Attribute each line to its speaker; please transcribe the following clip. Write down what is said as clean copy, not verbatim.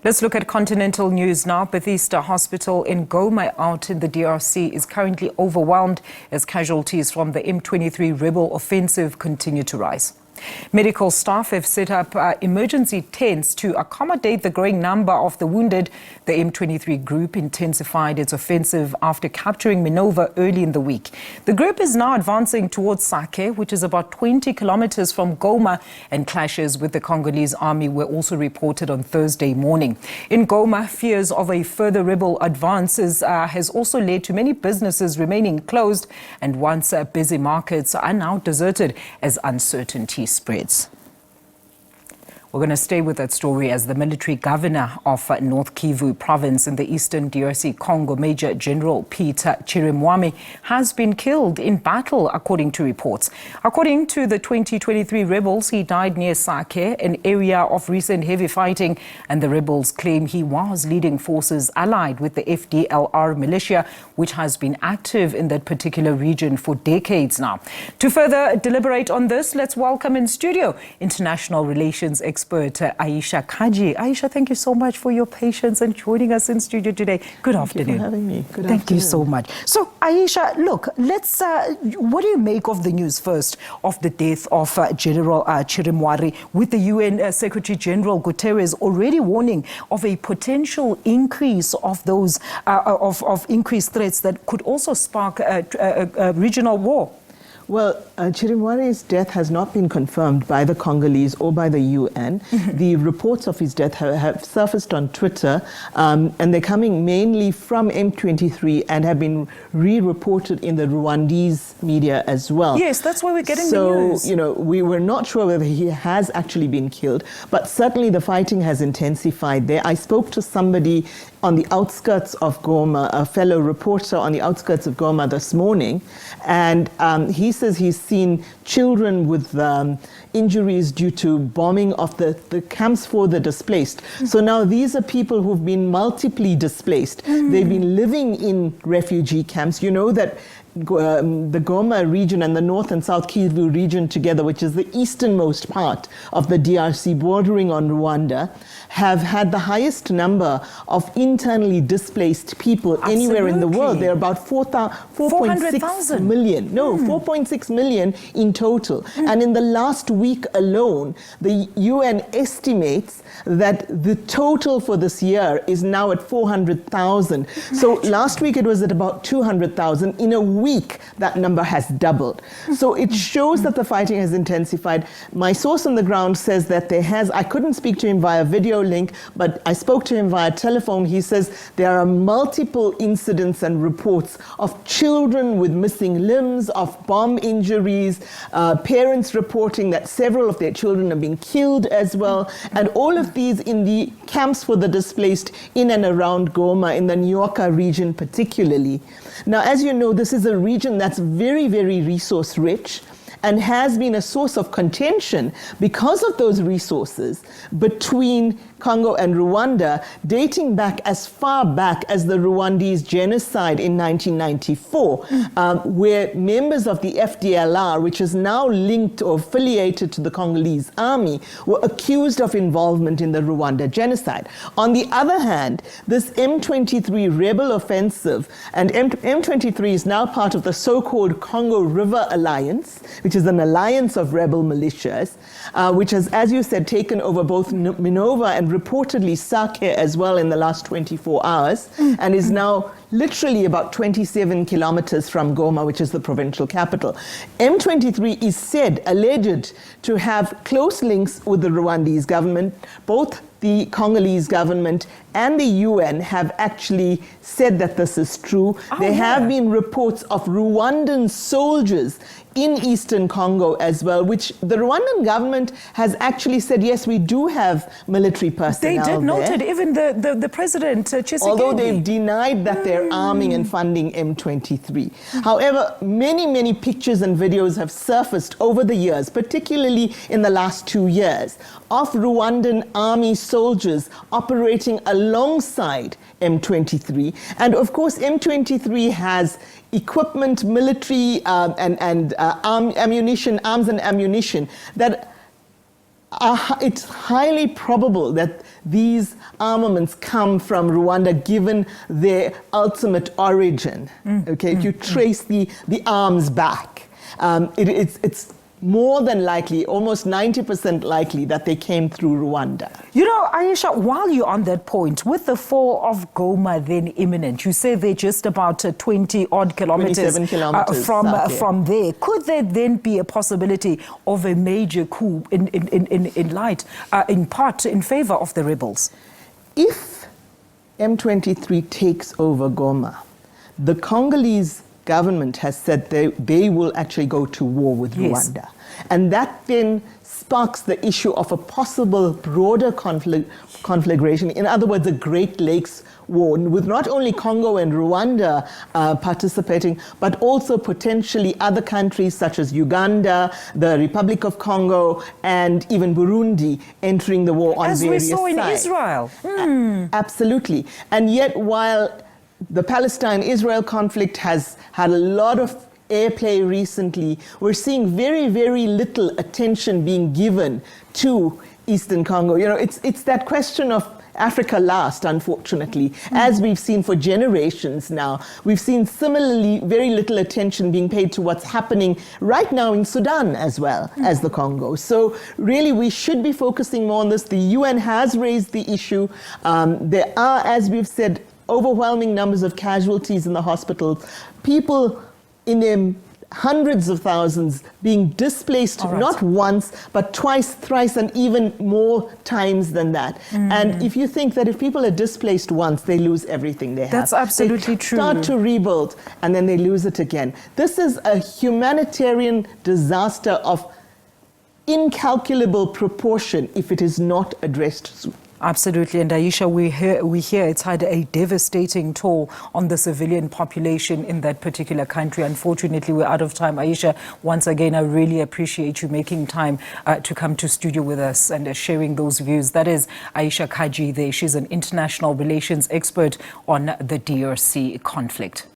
Speaker 1: Let's look at continental news now. Bethesda Hospital in Goma out in the DRC is currently overwhelmed as casualties from the M23 rebel offensive continue to rise. Medical staff have set up emergency tents to accommodate the growing number of the wounded. The M23 group intensified its offensive after capturing Minova early in the week. The group is now advancing towards Sake, which is about 20 kilometers from Goma, and clashes with the Congolese army were also reported on Thursday morning. In Goma, fears of a further rebel advances has also led to many businesses remaining closed, and once busy markets are now deserted as uncertainty spreads. We're going to stay with that story as the military governor of North Kivu Province in the eastern DRC Congo, Major General Peter Chirimwami, has been killed in battle, according to reports. According to the 2023 rebels, he died near Sake, an area of recent heavy fighting, and the rebels claim he was leading forces allied with the FDLR militia, which has been active in that particular region for decades now. To further deliberate on this, let's welcome in studio international relations expert Ayesha Kajee. Ayesha, thank you so much for your patience and joining us in studio today. Good afternoon.
Speaker 2: Thank you for having me. Good afternoon.
Speaker 1: Thank you so much. So, Ayesha, look, let's. What do you make of the news first of the death of General Chirimwami, with the UN Secretary General Guterres already warning of a potential increase of those of increased threats that could also spark a regional war?
Speaker 2: Well, Chirimwami's death has not been confirmed by the Congolese or by the UN. The reports of his death have surfaced on Twitter, and they're coming mainly from M23 and have been re-reported in the Rwandese media as well.
Speaker 1: Yes, that's where we're getting the news.
Speaker 2: So, you know, we were not sure whether he has actually been killed, but certainly the fighting has intensified there. I spoke to somebody on the outskirts of Goma, a fellow reporter on the outskirts of Goma this morning, and he says he's seen children with injuries due to bombing of the camps for the displaced. So now these are people who've been multiply displaced. They've been living in refugee camps. You know that the Goma region and the North and South Kivu region together, which is the easternmost part of the DRC bordering on Rwanda, have had the highest number of internally displaced people anywhere in the world. There are about 4.6 million. No, 4.6 million in total. And in the last week alone, the UN estimates that the total for this year is now at 400,000. So last week it was at about 200,000. In a week, that number has doubled. So it shows that the fighting has intensified. My source on the ground says that I couldn't speak to him via video link, but I spoke to him via telephone. He says there are multiple incidents and reports of children with missing limbs, of bomb injuries, parents reporting that several of their children have been killed as well, and all of these in the camps for the displaced in and around Goma, in the Nyoka region particularly. Now, as you know, this is a region that's very, very resource rich and has been a source of contention because of those resources between Congo and Rwanda, dating back as far back as the Rwandese genocide in 1994, where members of the FDLR, which is now linked or affiliated to the Congolese army, were accused of involvement in the Rwanda genocide. On the other hand, this M23 rebel offensive, and M23 is now part of the so-called Congo River Alliance, which is an alliance of rebel militias, which has, as you said, taken over both Minova and reportedly Sake as well in the last 24 hours, and is now literally about 27 kilometers from Goma, which is the provincial capital. M23 is alleged to have close links with the Rwandese government. Both the Congolese government and the UN have actually said that this is true. There have been reports of Rwandan soldiers in eastern Congo as well, which the Rwandan government has actually said, yes, we do have military personnel there.
Speaker 1: They did note it, even the president, Tshisekedi.
Speaker 2: Although they've denied that they're arming and funding M23. However, many, many pictures and videos have surfaced over the years, particularly in the last 2 years, of Rwandan army soldiers operating alongside M23. And of course, M23 has equipment, military arms and ammunition that It's highly probable that these armaments come from Rwanda, given their ultimate origin. If you trace the arms back, it's more than likely, almost 90% likely, that they came through Rwanda.
Speaker 1: You know, Ayesha, while you're on that point, with the fall of Goma then imminent, you say they're just about 20-odd kilometers,
Speaker 2: 27 kilometers
Speaker 1: from there. Could there then be a possibility of a major coup in part in favor of the rebels?
Speaker 2: If M23 takes over Goma, the Congolese government has said they will actually go to war with Rwanda. And that then sparks the issue of a possible broader conflagration, in other words, a Great Lakes war, with not only Congo and Rwanda participating, but also potentially other countries such as Uganda, the Republic of Congo, and even Burundi entering the war on various sides.
Speaker 1: As we saw in Israel.
Speaker 2: Absolutely. And yet, while the Palestine-Israel conflict has had a lot of airplay recently, we're seeing very, very little attention being given to Eastern Congo. You know, it's that question of Africa last, unfortunately, as we've seen for generations now. We've seen similarly very little attention being paid to what's happening right now in Sudan as well as the Congo. So really, we should be focusing more on this. The UN has raised the issue. There are, as we've said, overwhelming numbers of casualties in the hospitals, people in their hundreds of thousands being displaced not once, but twice, thrice, and even more times than that. And if you think that if people are displaced once, they lose everything they have.
Speaker 1: That's absolutely true.
Speaker 2: They start to rebuild, and then they lose it again. This is a humanitarian disaster of incalculable proportion if it is not addressed soon.
Speaker 1: Absolutely. And Ayesha, we hear it's had a devastating toll on the civilian population in that particular country. Unfortunately, we're out of time. Ayesha, once again, I really appreciate you making time to come to studio with us and sharing those views. That is Ayesha Kajee there. She's an international relations expert on the DRC conflict.